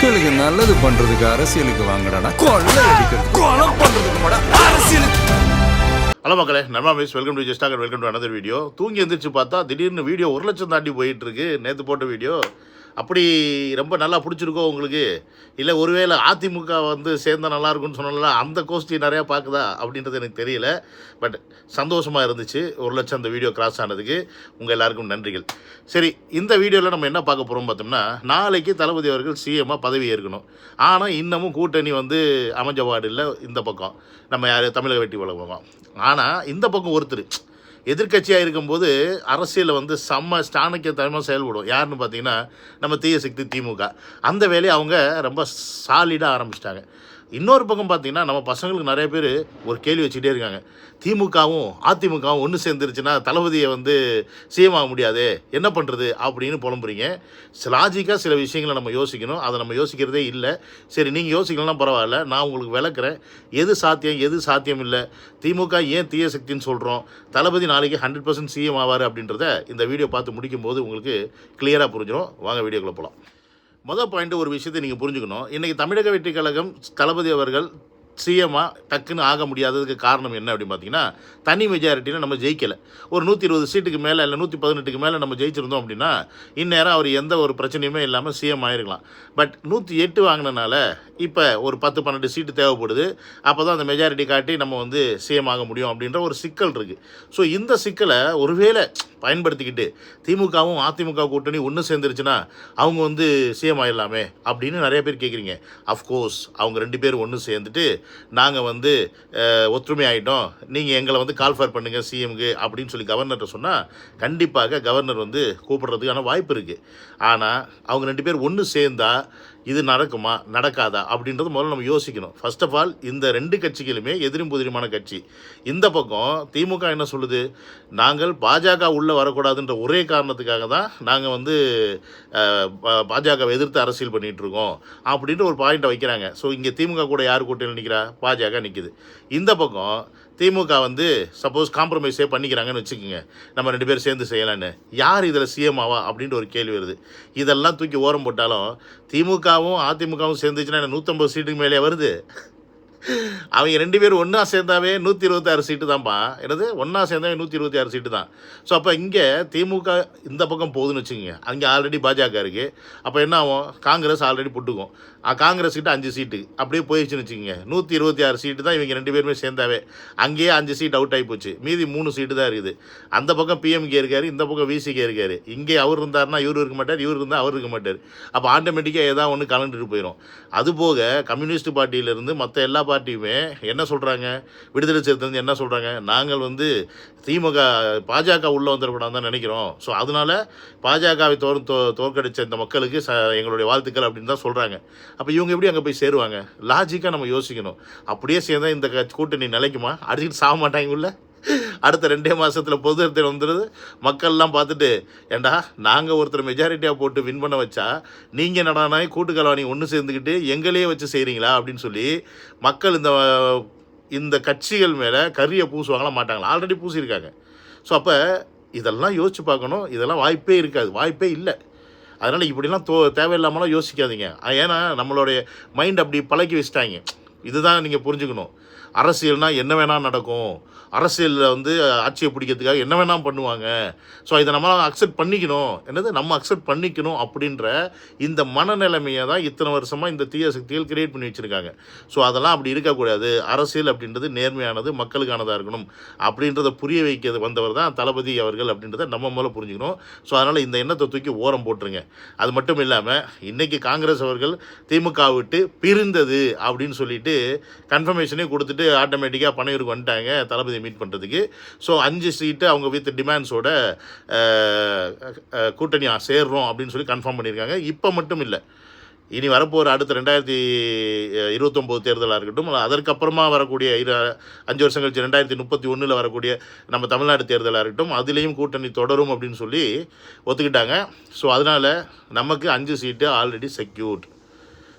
மக்களுக்கு நல்லது பண்றதுக்கு அரசியலுக்கு வாங்கடா, கொள்ளை அடிக்கிறது கொலை பண்றதுக்கு மாடா அரசியலுக்கு. ஹலோ மக்களே, நம்ம மிஸ் வெல்கம் டு ஜஸ்டாகர், வெல்கம் டு அனதர் வீடியோ. தூங்கி எந்திரிச்சு பார்த்தா திடீர்னு வீடியோ 1 லட்சம் தாண்டி போயிட்டு இருக்கு. நேற்று போட்ட வீடியோ அப்படி ரொம்ப நல்லா பிடிச்சிருக்கோ உங்களுக்கு? இல்லை ஒருவேளை அதிமுக வந்து சேர்ந்தால் நல்லாயிருக்குன்னு சொன்னால அந்த கோஷ்டி நிறையா பார்க்குதா அப்படின்றது எனக்கு தெரியல. பட் சந்தோஷமாக இருந்துச்சு 1 லட்சம் அந்த வீடியோ கிராஸ் ஆனதுக்கு. உங்கள் எல்லாருக்கும் நன்றிகள். சரி, இந்த வீடியோவில் நம்ம என்ன பார்க்க போகிறோம் பார்த்தோம்னா, நாளைக்கு தளபதி அவர்கள் சிஎம்மாக பதவி ஏற்கணும். ஆனால் இன்னமும் கூட்டணி வந்து அமைஞ்ச வார்டு இல்லை. இந்த பக்கம் நம்ம யார் தமிழக வெட்டி வழங்குவோம். ஆனால் இந்த பக்கம் ஒருத்தர் எதிர்கட்சியாக இருக்கும்போது அரசியலில் வந்து செம்ம ஸ்டானக்கியத்தனமாக செயல்படும். யாருன்னு பார்த்தீங்கன்னா நம்ம தீய சக்தி திமுக. அந்த வேலையை அவங்க ரொம்ப சாலிடாக ஆரம்பிச்சிட்டாங்க. இன்னொரு பக்கம் பார்த்தீங்கன்னா நம்ம பசங்களுக்கு நிறைய பேர் ஒரு கேள்வி வச்சுக்கிட்டே இருக்காங்க. திமுகவும் அதிமுகவும் ஒன்று சேர்ந்துருச்சுன்னா தளபதியை வந்து சிஎம் ஆக முடியாது, என்ன பண்ணுறது அப்படின்னு புலம்புறீங்க. லாஜிக்காக சில விஷயங்களை நம்ம யோசிக்கணும். அதை நம்ம யோசிக்கிறதே இல்லை. சரி, நீங்கள் யோசிக்கலாம் பரவாயில்ல, நான் உங்களுக்கு விளக்குறேன் எது சாத்தியம் எது சாத்தியம் இல்லை. திமுக ஏன் தீய சக்தின்னு சொல்கிறோம், தளபதி நாளைக்கு 100% சிஎம் ஆவார் அப்படின்றத இந்த வீடியோ பார்த்து முடிக்கும்போது உங்களுக்கு கிளியராக புரிஞ்சிடும். வாங்க வீடியோக்குள்ளே போகலாம். மொதல் பாயிண்ட், ஒரு விஷயத்தை நீங்கள் புரிஞ்சுக்கணும். இன்றைக்கி தமிழக வெற்றி கழகம் தளபதி அவர்கள் சிஎம்மாக டக்குன்னு ஆக முடியாததுக்கு காரணம் என்ன அப்படின்னு பார்த்தீங்கன்னா, தனி மெஜாரிட்டியில் நம்ம ஜெயிக்கலை. ஒரு 120 சீட்டுக்கு மேலே இல்லை 118க்கு மேலே நம்ம ஜெயிச்சிருந்தோம் அப்படின்னா இந்நேரம் அவர் எந்த ஒரு பிரச்சனையுமே இல்லாமல் சிஎம் ஆகிருக்கலாம். பட் 108 வாங்கினனால இப்போ ஒரு 10-12 சீட்டு தேவைப்படுது. அப்போ தான் அந்த மெஜாரிட்டி காட்டி நம்ம வந்து சிஎம் ஆக முடியும் அப்படின்ற ஒரு சிக்கல் இருக்குது. ஸோ இந்த சிக்கலை ஒருவேளை பயன்படுத்திக்கிட்டு திமுகவும் அதிமுக கூட்டணி ஒன்று சேர்ந்துருச்சுன்னா அவங்க வந்து சிஎம் ஆகிடலாமே அப்படின்னு நிறைய பேர் கேட்குறீங்க. அஃப்கோர்ஸ் அவங்க 2 பேர் ஒன்று சேர்ந்துட்டு நாங்கள் வந்து ஒற்றுமை ஆகிட்டோம், நீங்கள் எங்களை வந்து கால்ஃபர் பண்ணுங்கள் சிஎம்க்கு அப்படின்னு சொல்லி கவர்னர்கிட்ட சொன்னால் கண்டிப்பாக கவர்னர் வந்து கூப்பிடுறதுக்கான வாய்ப்பு இருக்குது. ஆனால் அவங்க 2 பேர் ஒன்று சேர்ந்தால் இது நடக்குமா நடக்காதா அப்படின்றது முதல்ல நம்ம யோசிக்கணும். ஃபர்ஸ்ட் ஆஃப் ஆல் இந்த 2 கட்சிகளுமே எதிரும் புதிருமான கட்சி. இந்த பக்கம் திமுக என்ன சொல்லுது, நாங்கள் பாஜக உள்ளே வரக்கூடாதுன்ற ஒரே காரணத்துக்காக தான் நாங்கள் வந்து பாஜகவை எதிர்த்து அரசியல் பண்ணிகிட்ருக்கோம் அப்படின்ற ஒரு பாயிண்ட்டை வைக்கிறாங்க. ஸோ இங்கே திமுக கூட யார் கூட்டணியில் நிற்கிறா, பாஜக நிற்கிது. இந்த பக்கம் திமுக வந்து சப்போஸ் காம்ப்ரமைஸே பண்ணிக்கிறாங்கன்னு வச்சுக்கோங்க, நம்ம 2 பேர் சேர்ந்து செய்யலான்னு, யார் இதில் சிஎம் ஆவா அப்படின்ற ஒரு கேள்வி வருது. இதெல்லாம் தூக்கி ஓரம் போட்டாலும் திமுகவும் அதிமுகவும் சேர்ந்துச்சுன்னா 150 சீட்டுக்கு மேலே வருது. அவங்க 2 பேரும் ஒன்றா சேர்ந்தாவே 126 சீட்டு தான்ப்பா. என்னது, ஒன்றா சேர்ந்தாவே 126 சீட்டு தான். ஸோ அப்போ இங்கே திமுக இந்த பக்கம் போகுதுன்னு வச்சுக்கோங்க, அங்கே ஆல்ரெடி பாஜக இருக்குது. அப்போ என்ன ஆகும், காங்கிரஸ் ஆல்ரெடி புட்டுக்கும். காங்கிரஸ் கிட்ட 5 சீட்டு அப்படியே போயிடுச்சுன்னு வச்சுக்கோங்க. 126 சீட்டு தான் இவங்க 2 பேருமே சேர்ந்தாவே. அங்கேயே 5 சீட் அவுட் ஆகி போச்சு. மீதி 3 சீட்டு தான் இருக்குது. அந்த பக்கம் பிஎம்கே இருக்கார், இந்த பக்கம் விசிகே இருக்கார். இங்கே அவர் இருந்தார்னா இவர் இருக்க மாட்டார், இவர் இருந்தால் அவர் இருக்க மாட்டார். அப்போ ஆட்டோமேட்டிக்காக ஏதாவது ஒன்று கலந்துட்டு போயிடும். அதுபோக கம்யூனிஸ்ட் பார்ட்டியிலேருந்து மற்ற எல்லா பார்ட்டியுமே என்ன சொல்கிறாங்க, விடுதலை சிறுத்தைகள் என்ன சொல்கிறாங்க, நாங்கள் வந்து திமுக பாஜக உள்ளே வந்துடக்கூடாது தான் நினைக்கிறோம். ஸோ அதனால் பாஜகவை தோற்கடித்த இந்த மக்களுக்கு எங்களுடைய வாழ்த்துக்கள் அப்படின்னு தான் சொல்கிறாங்க. அப்போ இவங்க எப்படி அங்கே போய் சேருவாங்க? லாஜிக்காக நம்ம யோசிக்கணும். அப்படியே சேர்ந்தால் இந்த கூட்டணி நிலைக்குமா? அடிச்சுட்டு சாக மாட்டாங்க உள்ள. அடுத்த 2 மாதத்தில் பொது தேர்தல் வந்துடுது. மக்கள்லாம் பார்த்துட்டு, ஏண்டா நாங்கள் ஒருத்தர் மெஜாரிட்டியாக போட்டு வின் பண்ண வச்சா நீங்கள் நடனா கூட்டுக்கலவாணி ஒன்று சேர்ந்துக்கிட்டு எங்களையே வச்சு செய்கிறீங்களா அப்படின்னு சொல்லி மக்கள் இந்த கட்சிகள் மேலே கரியை பூசுவாங்களா மாட்டாங்களா? ஆல்ரெடி பூசியிருக்காங்க. ஸோ அப்போ இதெல்லாம் யோசிச்சு பார்க்கணும். இதெல்லாம் வாய்ப்பே இருக்காது, வாய்ப்பே இல்லை. அதனால் இப்படிலாம் தேவையில்லாமலாம் யோசிக்காதீங்க. ஏன்னா நம்மளுடைய மைண்ட் அப்படி பழக்கி வச்சுட்டாங்க. இதுதான் நீங்கள் புரிஞ்சுக்கணும். அரசியல்னால் என்ன வேணால் நடக்கும், அரசியலில் வந்து ஆட்சியை பிடிக்கிறதுக்காக என்ன வேணால் பண்ணுவாங்க. ஸோ இதை நம்ம அக்செப்ட் பண்ணிக்கணும். என்னது, நம்ம அக்செப்ட் பண்ணிக்கணும் அப்படின்ற இந்த மனநிலைமையை தான் இத்தனை வருஷமாக இந்த தீய சக்திகள் கிரியேட் பண்ணி வச்சுருக்காங்க. ஸோ அதெல்லாம் அப்படி இருக்கக்கூடாது. அரசியல் அப்படின்றது நேர்மையானது, மக்களுக்கானதாக இருக்கணும் அப்படின்றத புரிய வைக்கிறது வந்தவர் தான் தளபதி அவர்கள் அப்படின்றத நம்ம மூலம் புரிஞ்சுக்கணும். ஸோ அதனால் இந்த எண்ணத்தை தூக்கி ஓரம் போட்டுருங்க. அது மட்டும் இல்லாமல் இன்றைக்கி காங்கிரஸ் அவர்கள் திமுக விட்டு பிரிந்தது அப்படின்னு சொல்லிட்டு கன்ஃபர்மேஷனே கொடுத்துட்டு ஆட்டோமேட்டிக்காக பனையூருக்கு வந்துட்டாங்க தளபதி மீட் பண்ணுறதுக்கு. ஸோ 5 சீட்டு அவங்க வித் டிமாண்ட்ஸோட கூட்டணி சேர்றோம் அப்படின்னு சொல்லி கன்ஃபார்ம் பண்ணியிருக்காங்க. இப்போ மட்டும் இல்லை, இனி வரப்போகிற அடுத்த 2029 தேர்தலாக இருக்கட்டும், அதற்கப்புறமா வரக்கூடிய 5 வருஷம் கழிச்சு 2031 வரக்கூடிய நம்ம தமிழ்நாடு தேர்தலாக இருக்கட்டும், அதுலேயும் கூட்டணி தொடரும் அப்படின்னு சொல்லி ஒத்துக்கிட்டாங்க. ஸோ அதனால் நமக்கு 5 சீட்டு ஆல்ரெடி செக்யூர்ட்.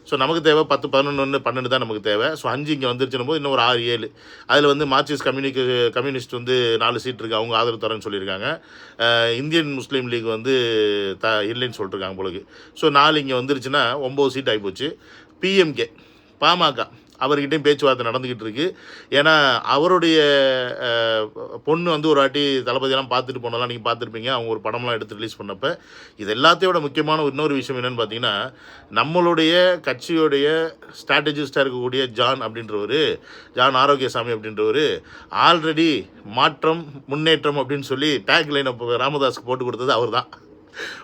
ஸோ நமக்கு தேவை 10, 11, 12 தான் நமக்கு தேவை. ஸோ 5 இங்கே வந்துருச்சுன்னு போது இன்னும் ஒரு 6, 7 அதில் வந்து மார்க்சிஸ்ட் கம்யூனிஸ்ட் வந்து 4 சீட் இருக்குது, அவங்க ஆதரவு தரேன்னு சொல்லியிருக்காங்க. இந்தியன் முஸ்லீம் லீக் வந்து இல்லைன்னு சொல்லிட்டுருக்காங்க பொழுது. ஸோ 4 இங்கே வந்துருச்சுன்னா 9 சீட் ஆகிப்போச்சு. பிஎம்கே பாமக அவர்கிட்டையும் பேச்சுவார்த்தை நடந்துக்கிட்டு இருக்கு. ஏன்னா அவருடைய பொண்ணு வந்து ஒரு வாட்டி தளபதியெல்லாம் பார்த்துட்டு போனதெல்லாம் நீங்கள் பார்த்துருப்பீங்க, அவங்க ஒரு படம்லாம் எடுத்து ரிலீஸ் பண்ணப்போ. இது எல்லாத்தையோட முக்கியமான இன்னொரு விஷயம் என்னென்னு பார்த்தீங்கன்னா, நம்மளுடைய கட்சியோடைய ஸ்ட்ராட்டஜிஸ்டாக இருக்கக்கூடிய ஜான் ஆரோக்கியசாமி அப்படின்றவர் ஆல்ரெடி மாற்றம் முன்னேற்றம் அப்படின்னு சொல்லி டேக் லைனை ராமதாஸுக்கு போட்டு கொடுத்தது அவர் தான்.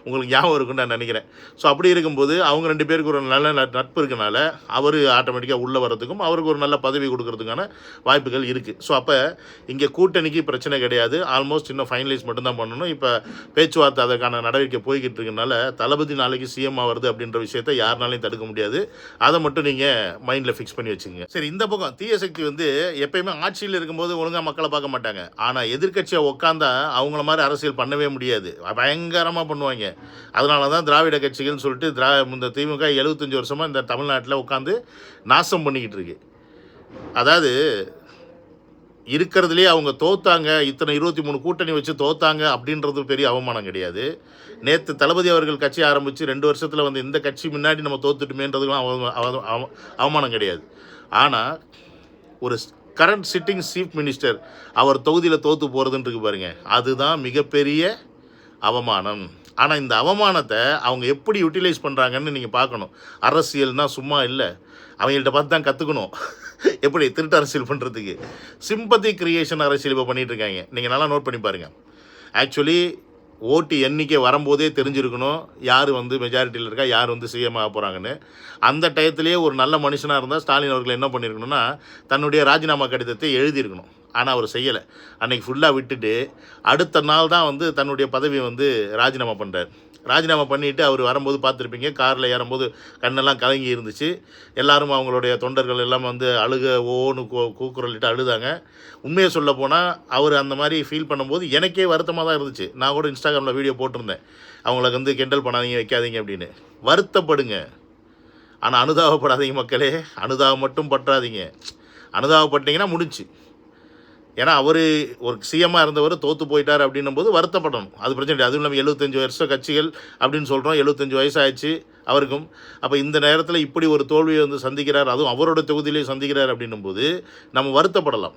உங்களுக்கு ஞாபகம் இருக்குன்னு நான் நினைக்கிறேன். ஸோ அப்படி இருக்கும்போது அவங்க 2 பேருக்கு ஒரு நல்ல நட்பு இருக்கனால அவர் ஆட்டோமேட்டிக்காக உள்ளே வர்றதுக்கும் அவருக்கு ஒரு நல்ல பதவி கொடுக்கறதுக்கான வாய்ப்புகள் இருக்குது. ஸோ அப்போ இங்கே கூட்டணிக்கு பிரச்சனை கிடையாது. ஆல்மோஸ்ட் இன்னும் ஃபைனலைஸ் மட்டும்தான் பண்ணணும். இப்போ பேச்சுவார்த்தை அதற்கான நடவடிக்கை போய்கிட்டு இருக்கனால தளபதி நாளைக்கு சிஎம் ஆகிறது அப்படின்ற விஷயத்தை யாருனாலையும் தடுக்க முடியாது. அதை மட்டும் நீங்கள் மைண்டில் ஃபிக்ஸ் பண்ணி வச்சுக்கோங்க. சரி, இந்த பக்கம் தீய சக்தி வந்து எப்பயுமே ஆட்சியில் இருக்கும்போது ஒழுங்காக மக்களை பார்க்க மாட்டாங்க. ஆனால் எதிர்க்கட்சியை உட்காந்தா அவங்கள மாதிரி அரசியல் பண்ணவே முடியாது, பயங்கரமாக பண்ணுவாங்க. அதனால தான் திராவிட கட்சிகள்னு சொல்லிட்டு இந்த திமுக 75 வருஷமாக இந்த தமிழ்நாட்டில் உட்காந்து நாசம் பண்ணிக்கிட்டு இருக்கு. அதாவது இருக்கிறதுலேயே அவங்க தோத்தாங்க, இத்தனை 23 கூட்டணி வச்சு தோத்தாங்க அப்படின்றது பெரிய அவமானம் கிடையாது. நேற்று தளபதி அவர்கள் கட்சி ஆரம்பித்து 2 வருஷத்தில் வந்து இந்த கட்சி முன்னாடி நம்ம தோத்துட்டுமேன்றதுலாம் அவமானம் கிடையாது. ஆனால் ஒரு கரண்ட் சிட்டிங் சீஃப் மினிஸ்டர் அவர் தொகுதியில் தோற்று போகிறதுன்னு இருக்கு பாருங்க, அதுதான் மிகப்பெரிய அவமானம். ஆனால் இந்த அவமானத்தை அவங்க எப்படி யூட்டிலைஸ் பண்ணுறாங்கன்னு நீங்கள் பார்க்கணும். அரசியல்னால் சும்மா இல்லை, அவங்கள்ட்ட பார்த்து தான் கற்றுக்கணும் எப்படி திருட்டு அரசியல் பண்ணுறதுக்கு. சிம்பத்தி கிரியேஷன் அரசியல் இப்போ பண்ணிகிட்ருக்காங்க. நீங்கள் நல்லா நோட் பண்ணி பாருங்கள். ஆக்சுவலி ஓட்டு எண்ணிக்கை வரும்போதே தெரிஞ்சிருக்கணும் யார் வந்து மெஜாரிட்டியில் இருக்கா, யார் வந்து சிஎம் ஆக போகிறாங்கன்னு. அந்த டயத்துலேயே ஒரு நல்ல மனுஷனாக இருந்தால் ஸ்டாலின் அவர்கள் என்ன பண்ணியிருக்கணும்னா தன்னுடைய ராஜினாமா கடிதத்தை எழுதியிருக்கணும். ஆனால் அவர் செய்யலை. அன்றைக்கி ஃபுல்லாக விட்டுட்டு அடுத்த நாள் தான் வந்து தன்னுடைய பதவியை வந்து ராஜினாமா பண்ணுறார். ராஜினாமா பண்ணிவிட்டு அவர் வரும்போது பார்த்துருப்பீங்க, காரில் ஏறும்போது கண்ணெல்லாம் கலங்கி இருந்துச்சு. எல்லாரும் அவங்களுடைய தொண்டர்கள் எல்லாம் வந்து ஓன்னு கூக்குரலிட்டு அழுதாங்க. உண்மையை சொல்ல போனால் அவர் அந்த மாதிரி ஃபீல் பண்ணும்போது எனக்கே வருத்தமாக தான் இருந்துச்சு. நான் கூட இன்ஸ்டாகிராமில் வீடியோ போட்டிருந்தேன், அவங்களுக்கு வந்து கிண்டல் பண்ணாதீங்க வைக்காதீங்க அப்படின்னு. வருத்தப்படுங்க, ஆனால் அனுதாபப்படாதீங்க மக்களே. அனுதாபம் மட்டும் பற்றாதீங்க. அனுதாபப்பட்டீங்கன்னா முடிஞ்சு. ஏன்னா அவர் ஒரு சிஎம்மாக இருந்தவர் தோற்று போயிட்டார் அப்படின்னும் போது வருத்தப்படணும், அது பிரச்சனை இல்லை. அதுவும் நம்ம 75 வருஷம் கட்சிகள் அப்படின்னு சொல்கிறோம், 75 வயசு ஆயிடுச்சு அவருக்கும். அப்போ இந்த நேரத்தில் இப்படி ஒரு தோல்வியை வந்து சந்திக்கிறார், அதுவும் அவரோட தொகுதியிலே சந்திக்கிறார் அப்படின்னும் போது நம்ம வருத்தப்படலாம்.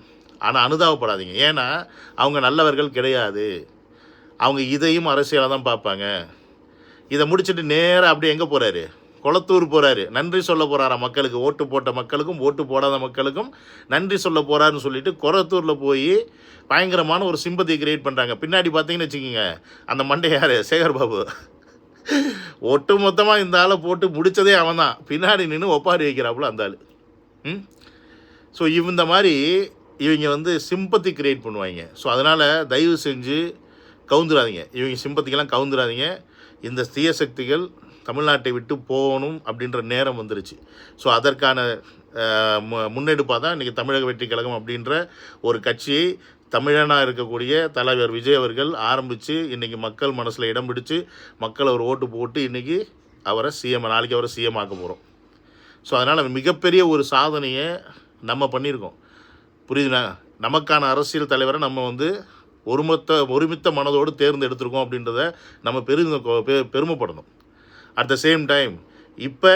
ஆனால் அனுதாபப்படாதீங்க. ஏன்னா அவங்க நல்லவர்கள் கிடையாது. அவங்க இதையும் அரசியலாக தான் பார்ப்பாங்க. இதை முடிச்சுட்டு நேராக அப்படி எங்கே போகிறாரு, கொளத்தூர் போகிறாரு. நன்றி சொல்ல போகிறாரா மக்களுக்கு, ஓட்டு போட்ட மக்களுக்கும் ஓட்டு போடாத மக்களுக்கும் நன்றி சொல்ல போகிறாருன்னு சொல்லிட்டு கொளத்தூரில் போய் பயங்கரமான ஒரு சிம்பத்தி கிரியேட் பண்ணுறாங்க. பின்னாடி பார்த்தீங்கன்னு வச்சுக்கோங்க, அந்த மண்டை யார், சேகர் பாபு. ஒட்டு மொத்தமாக இந்த ஆளை போட்டு முடித்ததே அவன் தான். பின்னாடி நின்று ஒப்பாரி வைக்கிறாப்புல அந்த ஆள். ஸோ இந்த மாதிரி இவங்க வந்து சிம்பத்தி கிரியேட் பண்ணுவாங்க. ஸோ அதனால் தயவு செஞ்சு கவுந்துடாதீங்க, இவங்க சிம்பத்திக்கெல்லாம் கவுந்துடாதீங்க. இந்த தீய சக்திகள் தமிழ்நாட்டை விட்டு போகணும் அப்படின்ற நேரம் வந்துருச்சு. ஸோ அதற்கான முன்னெடுப்பாக தான் இன்றைக்கி தமிழக வெற்றி கழகம் அப்படின்ற ஒரு கட்சியை தமிழனாக இருக்கக்கூடிய தலைவர் விஜய் அவர்கள் ஆரம்பித்து இன்றைக்கி மக்கள் மனசில் இடம் பிடிச்சி மக்கள் அவர் ஓட்டு போட்டு இன்றைக்கி அவரை நாளைக்கு அவரை சிஎம் ஆக்க போகிறோம். ஸோ அதனால் மிகப்பெரிய ஒரு சாதனையை நம்ம பண்ணியிருக்கோம். புரியுதுண்ணா? நமக்கான அரசியல் தலைவரை நம்ம வந்து ஒருமித்த மனதோடு தேர்ந்தெடுத்திருக்கோம் அப்படின்றத நம்ம பெருமைப்படணும். அட் த சேம் டைம் இப்போ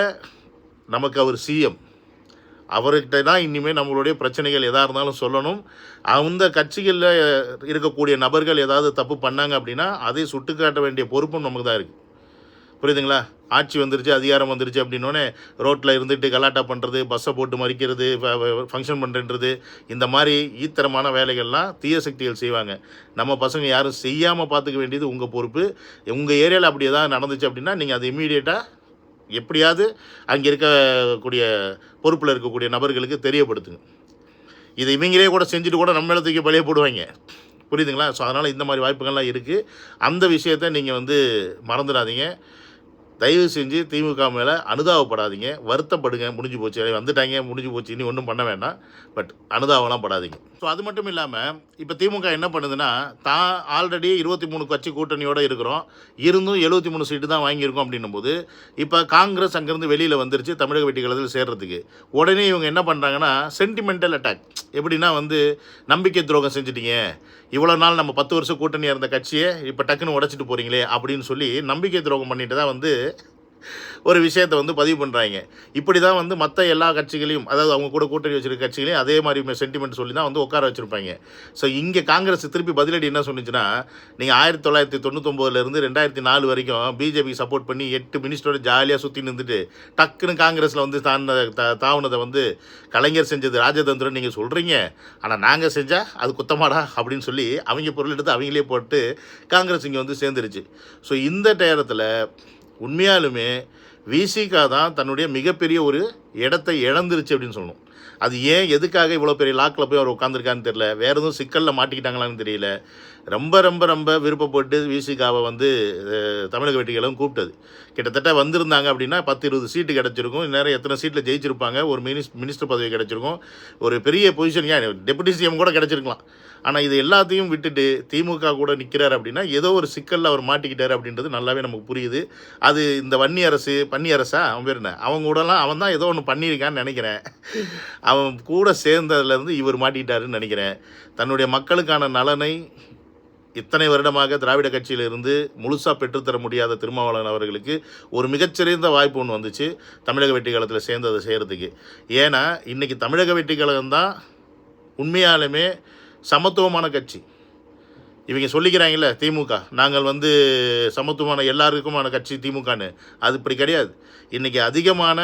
நமக்கு அவர் சிஎம், அவர்கிட்ட தான் இனிமேல் நம்மளுடைய பிரச்சனைகள் எதாக இருந்தாலும் சொல்லணும். அந்த கட்சிகளில் இருக்கக்கூடிய நபர்கள் ஏதாவது தப்பு பண்ணாங்க அப்படின்னா அதை சுட்டுக்காட்ட வேண்டிய பொறுப்பும் நமக்கு தான் இருக்குது. புரியுதுங்களா? ஆட்சி வந்துருச்சு, அதிகாரம் வந்துருச்சு அப்படின்னோடனே ரோட்டில் இருந்துட்டு கலாட்டா பண்ணுறது, பஸ்ஸை போட்டு மறிக்கிறது, ஃபங்க்ஷன் பண்ணுறது, இந்த மாதிரி ஈத்தரமான வேலைகள்லாம் தீய சக்திகள் செய்வாங்க. நம்ம பசங்க யாரும் செய்யாமல் பார்த்துக்க வேண்டியது உங்கள் பொறுப்பு. உங்கள் ஏரியாவில் அப்படி எதாவது நடந்துச்சு அப்படின்னா நீங்கள் அதை இம்மீடியட்டாக எப்படியாவது அங்கே இருக்கக்கூடிய பொறுப்பில் இருக்கக்கூடிய நபர்களுக்கு தெரியப்படுத்துங்க. இதை இவங்களே கூட செஞ்சுட்டு கூட நம்ம இடத்துக்கு பழைய போடுவாங்க. புரியுதுங்களா? ஸோ அதனால் இந்த மாதிரி வாய்ப்புகள்லாம் இருக்குது. அந்த விஷயத்தை நீங்கள் வந்து மறந்துடாதீங்க. தயவு செஞ்சு திமுக மேலே அனுதாபப்படாதீங்க, வருத்தப்படுங்க. முடிஞ்சு போச்சு, வந்துட்டாங்க, முடிஞ்சு போச்சு, இனி ஒன்றும் பண்ண வேண்டாம். பட் அனுதாபம்லாம் படாதீங்க. ஸோ அது மட்டும் இல்லாமல் இப்போ திமுக என்ன பண்ணுதுன்னா, தான் ஆல்ரெடி 23 கட்சி கூட்டணியோடு இருக்கிறோம், இருந்தும் 73 சீட்டு தான் வாங்கியிருக்கோம் அப்படின்னும்போது, இப்போ காங்கிரஸ் அங்கேருந்து வெளியில் வந்துருச்சு தமிழக வெட்டிக்கழகத்தில் சேர்றதுக்கு. உடனே இவங்க என்ன பண்ணுறாங்கன்னா, சென்டிமெண்டல் அட்டாக். எப்படின்னா வந்து, நம்பிக்கை துரோகம் செஞ்சுட்டீங்க, இவ்வளோ நாள் நம்ம 10 வருஷம் கூட்டணியாக இருந்த கட்சியை இப்போ டக்குன்னு உடச்சிட்டு போகிறீங்களே அப்படின்னு சொல்லி நம்பிக்கை துரோகம் பண்ணிட்டு தான் வந்து ஒரு விஷயத்தை வந்து பதிவு பண்ணுறாங்க. இப்படி தான் வந்து மற்ற எல்லா கட்சிகளையும், அதாவது அவங்க கூட கூட்டணி வச்சிருக்க கட்சிகளையும் அதே மாதிரி சென்டிமெண்ட் சொல்லி தான் வந்து உட்கார வச்சுருப்பாங்க. ஸோ இங்கே காங்கிரஸ் திருப்பி பதிலடி என்ன சொன்னிச்சுன்னா, நீங்கள் 1999 2004 வரைக்கும் பிஜேபி சப்போர்ட் பண்ணி 8 மினிஸ்டரோட ஜாலியாக சுற்றி நின்றுட்டு டக்குன்னு காங்கிரஸில் வந்து தாவுனதை வந்து கலைஞர் செஞ்சது ராஜதந்திரம் நீங்கள் சொல்கிறீங்க, ஆனால் நாங்கள் செஞ்சால் அது குத்தமாடா அப்படின்னு சொல்லி அவங்க பொருள் எடுத்து அவங்களே போட்டு காங்கிரஸ் இங்கே வந்து சேர்ந்துருச்சு. ஸோ இந்த நேரத்தில் உண்மையாலுமே விசிகா தான் தன்னுடைய மிகப்பெரிய ஒரு இடத்தை இழந்துருச்சு அப்படின்னு சொல்லணும். அது ஏன், எதுக்காக இவ்வளோ பெரிய லாக்கில் போய் அவர் உட்காந்துருக்கான்னு தெரியல, வேறு எதுவும் சிக்கலில் மாட்டிக்கிட்டாங்களான்னு தெரியல. ரொம்ப ரொம்ப ரொம்ப விருப்பப்பட்டு விசிகாவை வந்து தமிழக வெட்டிகளும் கூப்பிட்டது. கிட்டத்தட்ட வந்திருந்தாங்க அப்படின்னா 10-20 சீட்டு கிடச்சிருக்கும். இந்நேரம் எத்தனை சீட்டில் ஜெயிச்சிருப்பாங்க, ஒரு மினிஸ்டர் பதவி கிடச்சிருக்கும், ஒரு பெரிய பொசிஷன், ஏன் டெபுட்டி சிஎம் கூட கிடச்சிருக்கலாம். ஆனால் இது எல்லாத்தையும் விட்டுட்டு திமுக கூட நிற்கிறார் அப்படின்னா ஏதோ ஒரு சிக்கலில் அவர் மாட்டிக்கிட்டார் அப்படின்றது நல்லாவே நமக்கு புரியுது. அது இந்த வன்னி அரசு, பன்னி அரசா, அவன் பேர் என்ன, அவங்க கூடலாம் அவன் தான் ஏதோ ஒன்று பண்ணியிருக்கான்னு நினைக்கிறேன். அவன் கூட சேர்ந்ததுலேருந்து இவர் மாட்டிக்கிட்டாருன்னு நினைக்கிறேன். தன்னுடைய மக்களுக்கான நலனை இத்தனை வருடமாக திராவிட கட்சியிலிருந்து முழுசாக பெற்றுத்தர முடியாத திருமாவளவன் அவர்களுக்கு ஒரு மிகச்சிறந்த வாய்ப்பு ஒன்று வந்துச்சு தமிழக வெட்டிக்கழகத்தில் சேர்ந்ததை செய்கிறதுக்கு. ஏன்னா இன்றைக்கி தமிழக வெட்டிக்கழகம் தான் உண்மையாலுமே சமத்துவமான கட்சி. இவங்க சொல்லிக்கிறாங்கல்ல திமுக, நாங்கள் வந்து சமத்துவமான எல்லாருக்குமான கட்சி திமுகன்னு, அது இப்படி கிடையாது. இன்றைக்கி அதிகமான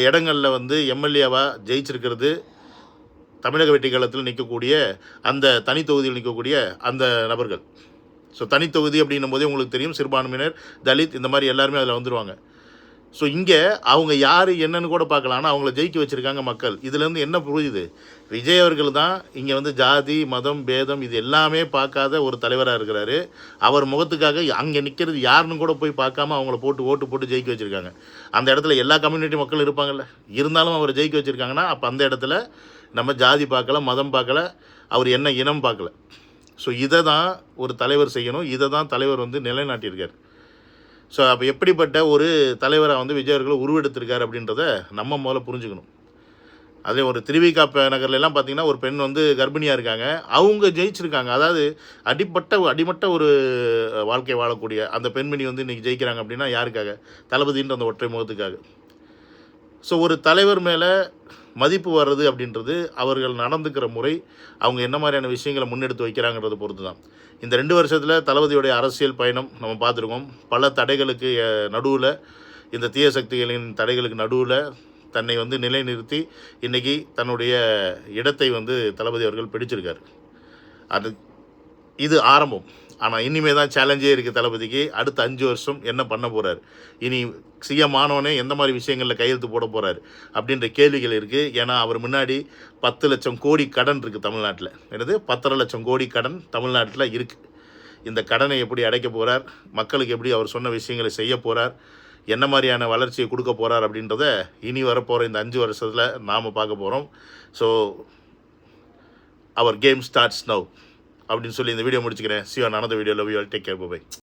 இடங்களில் வந்து எம்எல்ஏவாக ஜெயிச்சிருக்கிறது தமிழக வெட்டிக்கழகத்தில் நிற்கக்கூடிய அந்த தனித்தொகுதியில் நிற்கக்கூடிய அந்த நபர்கள். ஸோ தனித்தொகுதி அப்படின்னும் போதே உங்களுக்கு தெரியும், சிறுபான்மையினர், தலித், இந்த மாதிரி எல்லாருமே அதில் வந்துடுவாங்க. ஸோ இங்கே அவங்க யார் என்னன்னு கூட பார்க்கலாம், ஆனால் அவங்கள ஜெயிக்க வச்சுருக்காங்க மக்கள். இதுலேருந்து என்ன புரியுது, விஜய் அவர்கள் தான் இங்கே வந்து ஜாதி மதம் பேதம் இது எல்லாமே பார்க்காத ஒரு தலைவராக இருக்கிறாரு. அவர் முகத்துக்காக அங்கே நிற்கிறது யாருன்னு கூட போய் பார்க்காம அவங்கள போட்டு ஓட்டு போட்டு ஜெயிக்க வச்சுருக்காங்க. அந்த இடத்துல எல்லா கம்யூனிட்டி மக்கள் இருப்பாங்கள்ல, இருந்தாலும் அவரை ஜெயிக்க வச்சுருக்காங்கன்னா அப்போ அந்த இடத்துல நம்ம ஜாதி பார்க்கல, மதம் பார்க்கல, அவர் என்ன இனம் பார்க்கல. ஸோ இதை தான் ஒரு தலைவர் செய்யணும், இதை தான் தலைவர் வந்து நிலைநாட்டியிருக்கார். ஸோ அப்போ எப்படிப்பட்ட ஒரு தலைவராக வந்து விஜய் அவர்கள் உருவெடுத்திருக்கார் அப்படின்றத நம்ம முதல்ல புரிஞ்சுக்கணும். அதே ஒரு திருவிகா நகர்லாம் பார்த்திங்கன்னா ஒரு பெண் வந்து கர்ப்பிணியாக இருக்காங்க, அவங்க ஜெயிச்சிருக்காங்க. அதாவது அடிமட்ட ஒரு வாழ்க்கை வாழக்கூடிய அந்த பெண்மணி வந்து இன்றைக்கி ஜெயிக்கிறாங்க அப்படின்னா யாருக்காக, தளபதின்ற அந்த ஒற்றை முகத்துக்காக. ஸோ ஒரு தலைவர் மேலே மதிப்பு வர்றது அப்படின்றது அவர்கள் நடந்துக்கிற முறை, அவங்க என்ன மாதிரியான விஷயங்களை முன்னெடுத்து வைக்கிறாங்கிறத பொறுத்து தான். இந்த 2 வருஷத்தில் தளபதியுடைய அரசியல் பயணம் நம்ம பார்த்துருக்கோம். பல தடைகளுக்கு நடுவில், இந்த தீய சக்திகளின் தடைகளுக்கு நடுவில் தன்னை வந்து நிலைநிறுத்தி இன்றைக்கி தன்னுடைய இடத்தை வந்து தளபதி அவர்கள் பிடிச்சிருக்கார். இது ஆரம்பம். ஆனால் இனிமே தான் சேலஞ்சே இருக்குது தளபதிக்கு. அடுத்த 5 வருஷம் என்ன பண்ண போகிறார், இனி சிஎம் ஆனோடனே எந்த மாதிரி விஷயங்களில் கையெழுத்து போட போகிறார் அப்படின்ற கேள்விகள் இருக்குது. ஏன்னா அவர் முன்னாடி 10 லட்சம் கோடி கடன் இருக்குது தமிழ்நாட்டில். என்னது 10.5 லட்சம் கோடி கடன் தமிழ்நாட்டில் இருக்குது. இந்த கடனை எப்படி அடைக்க போகிறார், மக்களுக்கு எப்படி அவர் சொன்ன விஷயங்களை செய்ய போகிறார், என்ன மாதிரியான வளர்ச்சியை கொடுக்க போகிறார் அப்படின்றத இனி வரப்போகிற இந்த 5 வருஷத்தில் நாம் பார்க்க போகிறோம். ஸோ அவர் கேம் ஸ்டார்ட்ஸ் நவ் அப்படின்னு சொல்லி இந்த வீடியோ முடிச்சுக்கிறேன். See you on another video. Love you all. Take care. Bye bye.